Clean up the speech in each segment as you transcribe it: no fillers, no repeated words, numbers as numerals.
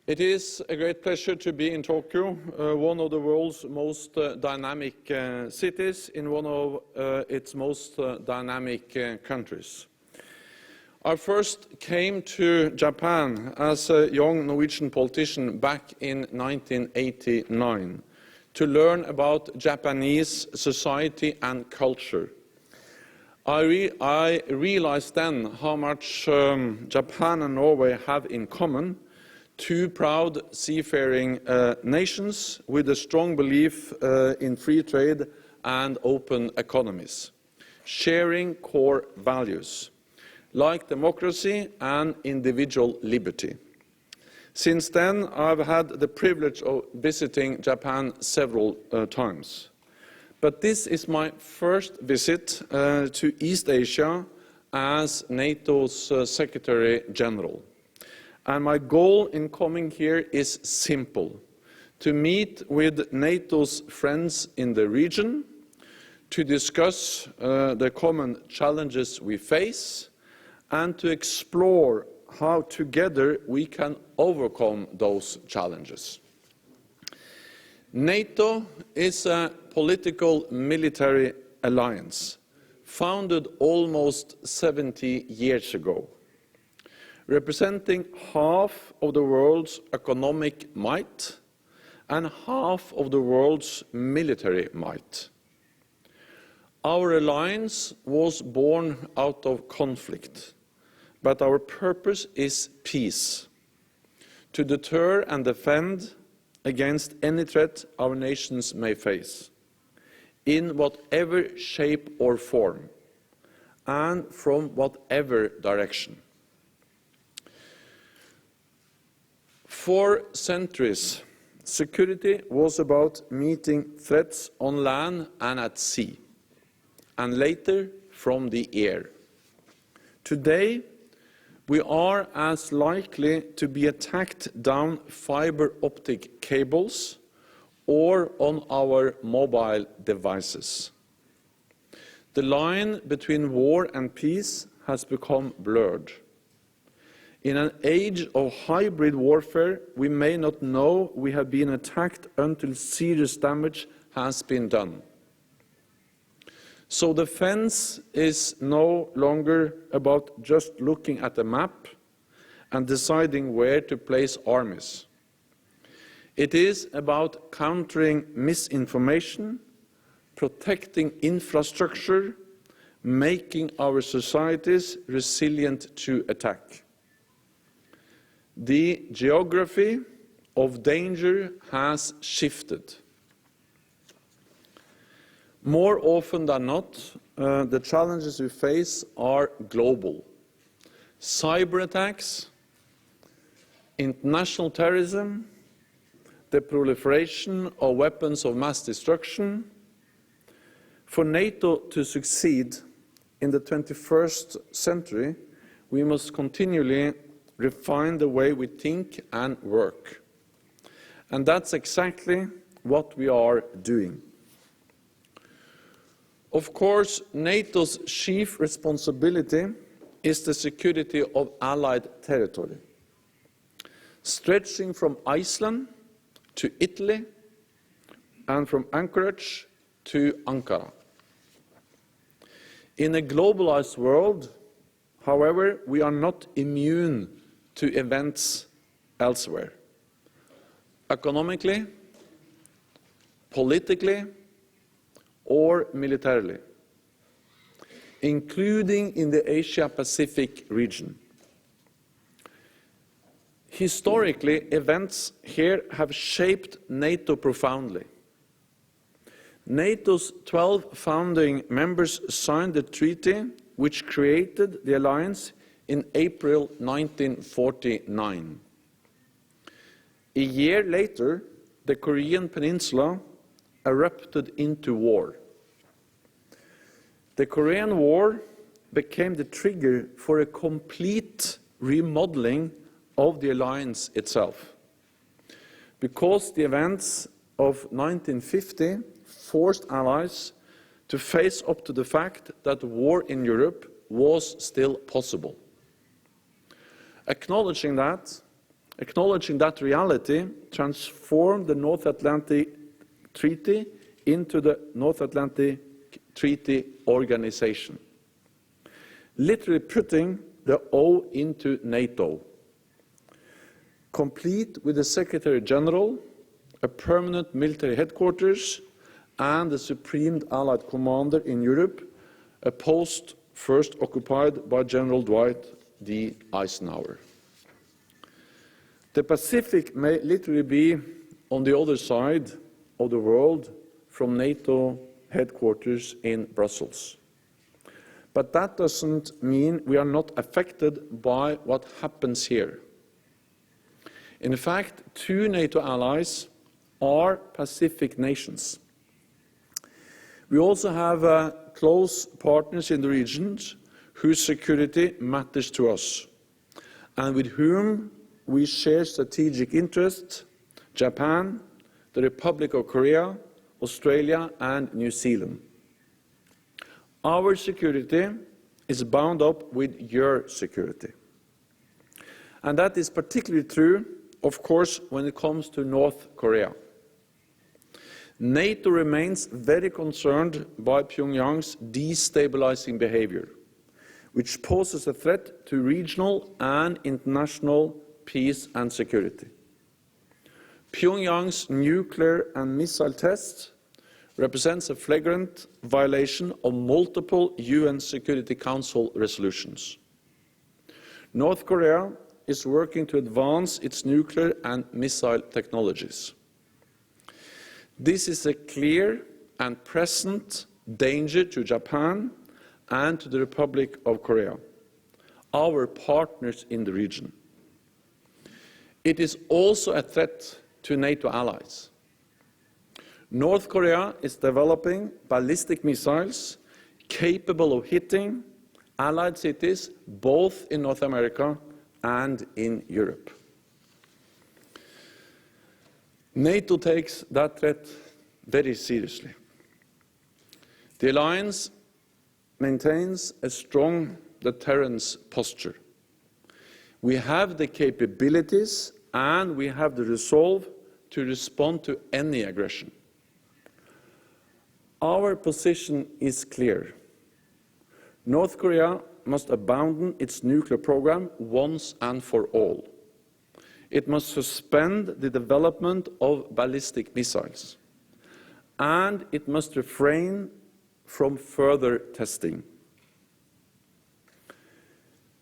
It is a great pleasure to be in Tokyo, one of the world's most dynamic cities in one of its most dynamic countries. I first came to Japan as a young Norwegian politician back in 1989 to learn about Japanese society and culture. I realized then how much Japan and Norway have in common. Two proud seafaring nations with a strong belief in free trade and open economies, sharing core values like democracy and individual liberty. Since then, I've had the privilege of visiting Japan several times. But this is my first visit to East Asia as NATO's Secretary General. And my goal in coming here is simple: to meet with NATO's friends in the region, to discuss the common challenges we face, and to explore how together we can overcome those challenges. NATO is a political military alliance founded almost 70 years ago, representing half of the world's economic might and half of the world's military might. Our alliance was born out of conflict, but our purpose is peace, to deter and defend against any threat our nations may face, in whatever shape or form, and from whatever direction. For centuries, security was about meeting threats on land and at sea, and later from the air. Today, we are as likely to be attacked down fiber optic cables or on our mobile devices. The line between war and peace has become blurred. In an age of hybrid warfare, we may not know we have been attacked until serious damage has been done. So defense is no longer about just looking at a map and deciding where to place armies. It is about countering misinformation, protecting infrastructure, making our societies resilient to attack. The geography of danger has shifted. More often than not, the challenges we face are global. Cyber attacks, international terrorism, the proliferation of weapons of mass destruction. For NATO to succeed in the 21st century, we must continually refine the way we think and work. And that's exactly what we are doing. Of course, NATO's chief responsibility is the security of Allied territory, stretching from Iceland to Italy and from Anchorage to Ankara. In a globalized world, however, we are not immune to events elsewhere. Economically, politically, or militarily, including in the Asia-Pacific region. Historically, events here have shaped NATO profoundly. NATO's 12 founding members signed the treaty which created the alliance in April 1949. A year later, the Korean Peninsula erupted into war. The Korean War became the trigger for a complete remodeling of the alliance itself, because the events of 1950 forced allies to face up to the fact that war in Europe was still possible. Acknowledging that, Acknowledging that reality transformed the North Atlantic Treaty into the North Atlantic Treaty Organization, literally putting the O into NATO, complete with the Secretary General, a permanent military headquarters, and the Supreme Allied Commander in Europe, a post first occupied by General Dwight D. Eisenhower. The Pacific may literally be on the other side of the world from NATO headquarters in Brussels. But that doesn't mean we are not affected by what happens here. In fact, 2 NATO allies are Pacific nations. We also have close partners in the region whose security matters to us and with whom we share strategic interests: Japan, the Republic of Korea, Australia, and New Zealand. Our security is bound up with your security. And that is particularly true, of course, when it comes to North Korea. NATO remains very concerned by Pyongyang's destabilizing behavior, which poses a threat to regional and international peace and security. Pyongyang's nuclear and missile tests represents a flagrant violation of multiple UN Security Council resolutions. North Korea is working to advance its nuclear and missile technologies. This is a clear and present danger to Japan and to the Republic of Korea, our partners in the region. It is also a threat to NATO allies. North Korea is developing ballistic missiles capable of hitting allied cities both in North America and in Europe. NATO takes that threat very seriously. The alliance maintains a strong deterrence posture. We have the capabilities and we have the resolve to respond to any aggression. Our position is clear. North Korea must abandon its nuclear program once and for all. It must suspend the development of ballistic missiles. And it must refrain from further testing.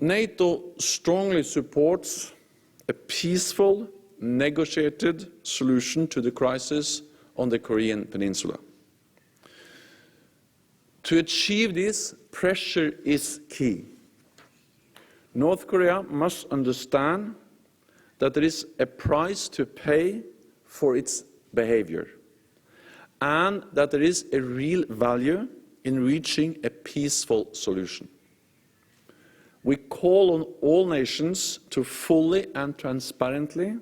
NATO strongly supports a peaceful, negotiated solution to the crisis on the Korean Peninsula. To achieve this, pressure is key. North Korea must understand that there is a price to pay for its behavior, and that there is a real value in reaching a peaceful solution. We call on all nations to fully and transparently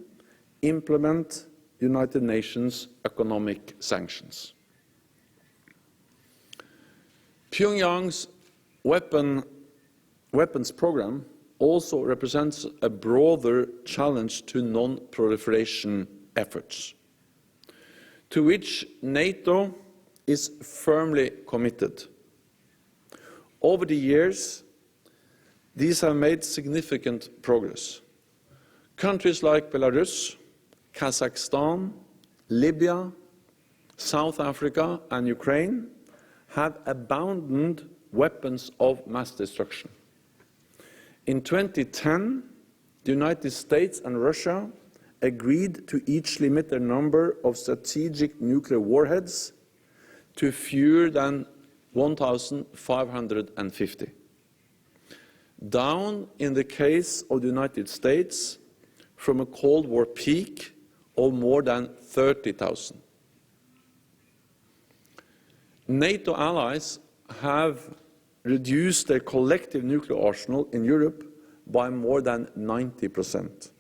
implement United Nations economic sanctions. Pyongyang's weapons program also represents a broader challenge to non-proliferation efforts, to which NATO is firmly committed. Over the years, these have made significant progress. Countries like Belarus, Kazakhstan, Libya, South Africa, and Ukraine have abandoned weapons of mass destruction. In 2010, the United States and Russia agreed to each limit their number of strategic nuclear warheads to fewer than 1,550. Down in the case of the United States from a Cold War peak of more than 30,000. NATO allies have reduced their collective nuclear arsenal in Europe by more than 90%.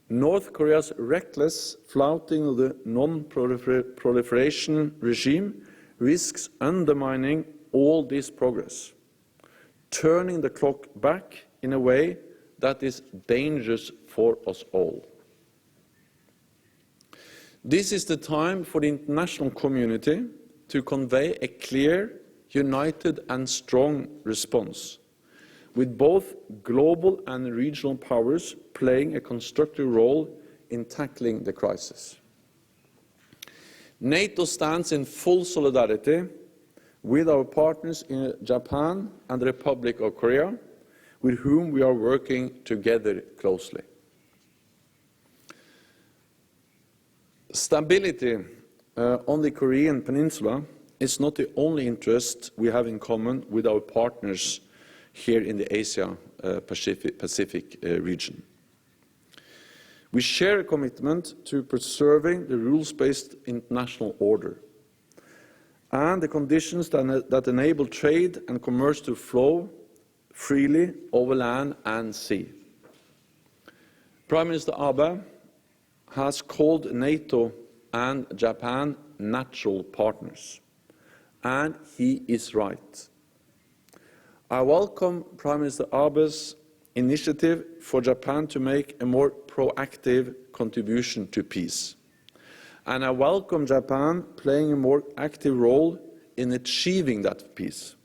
North Korea's reckless flouting of the non-proliferation regime risks undermining all this progress, turning the clock back in a way that is dangerous for us all. This is the time for the international community to convey a clear, united and strong response, with both global and regional powers playing a constructive role in tackling the crisis. NATO stands in full solidarity with our partners in Japan and the Republic of Korea, with whom we are working together closely. Stability on the Korean Peninsula is not the only interest we have in common with our partners here in the Asia-Pacific region. We share a commitment to preserving the rules-based international order and the conditions that enable trade and commerce to flow freely over land and sea. Prime Minister Abe has called NATO and Japan natural partners, and he is right. I welcome Prime Minister Abe's initiative for Japan to make a more proactive contribution to peace. And I welcome Japan playing a more active role in achieving that peace.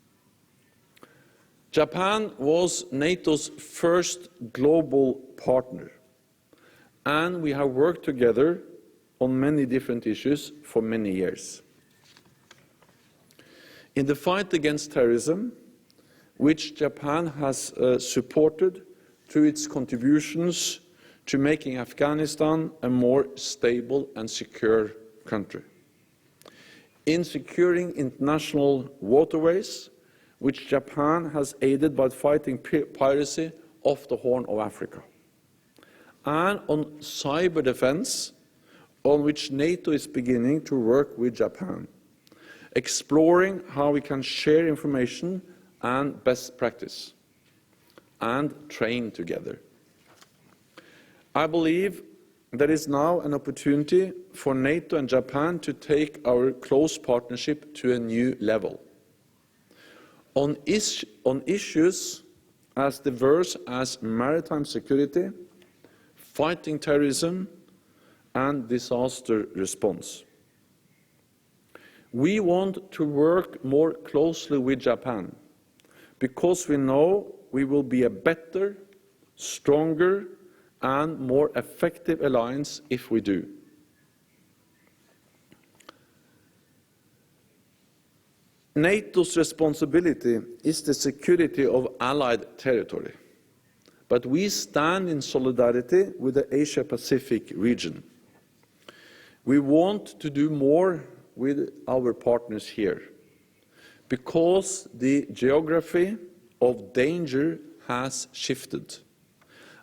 Japan was NATO's first global partner, and we have worked together on many different issues for many years. In the fight against terrorism, which Japan has supported through its contributions to making Afghanistan a more stable and secure country. In securing international waterways, which Japan has aided by fighting piracy off the Horn of Africa. And on cyber defense, on which NATO is beginning to work with Japan, exploring how we can share information and best practice, and train together. I believe there is now an opportunity for NATO and Japan to take our close partnership to a new level. On issues as diverse as maritime security, fighting terrorism, and disaster response. We want to work more closely with Japan, because we know we will be a better, stronger, and more effective alliance if we do. NATO's responsibility is the security of allied territory, but we stand in solidarity with the Asia-Pacific region. We want to do more with our partners here, because the geography of danger has shifted,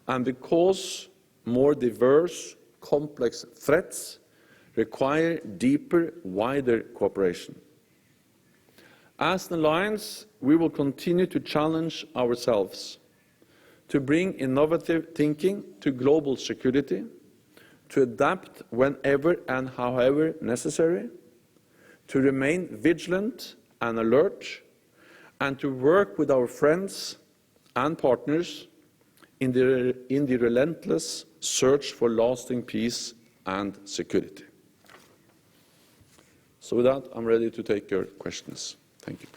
and because more diverse, complex threats require deeper, wider cooperation. As an alliance, we will continue to challenge ourselves to bring innovative thinking to global security, to adapt whenever and however necessary, to remain vigilant and alert, and to work with our friends and partners in the relentless search for lasting peace and security. So with that, I'm ready to take your questions. Thank you.